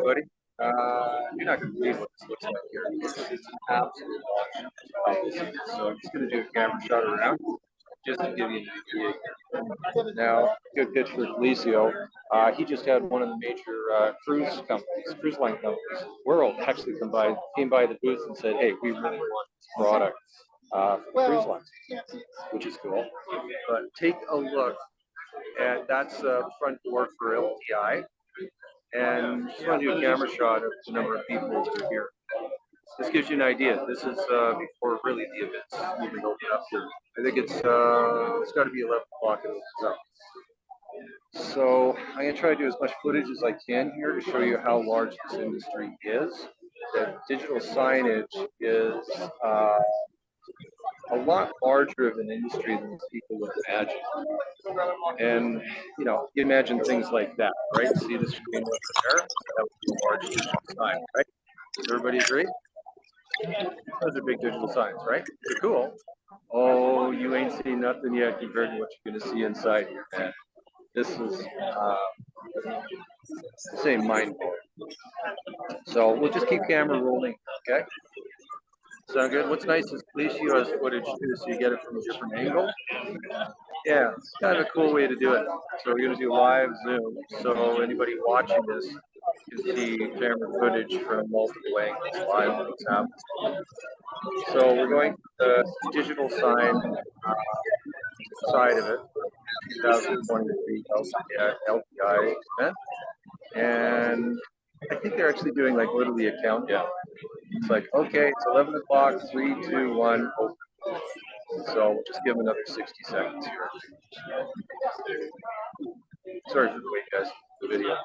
buddy. You're not going to believe what this looks like here. It's an absolute launch. So I'm just going to do a camera shot around just to give you an idea. Now, good pitch for Felicio. He just had one of the major cruise line companies, world, actually came by the booth and said, hey, we really want this product for cruise lines, which is cool. But take a look at that's the front door for LTI. And just want to do a camera shot of the number of people that are here. This gives you an idea. This is before really the events even open up here. I think it's got to be 11 o'clock it opens up. So I'm going to try to do as much footage as I can here to show you how large this industry is. The digital signage is a lot larger of an industry than people would imagine. And, you imagine things like that, right? See the screen over there? That would be a large digital sign, right? Does everybody agree? Those are big digital signs, right? They're cool. Oh, you ain't seen nothing yet compared to what you're going to see inside here, man. This is the same mind blowing. So we'll just keep camera rolling, okay? Sound good? What's nice is Felicio has footage too, so you get it from a different angle. Yeah, it's kind of a cool way to do it. So we're going to do live Zoom, so anybody watching this can see camera footage from multiple angles live on what's happening. So we're going to the digital sign side of it, 2023 LPI event, and I think they're actually doing like literally a countdown. It's like, okay, it's 11 o'clock, 3, 2, 1, open. So we'll just give them another 60 seconds here. Sorry for the wait, guys, the video.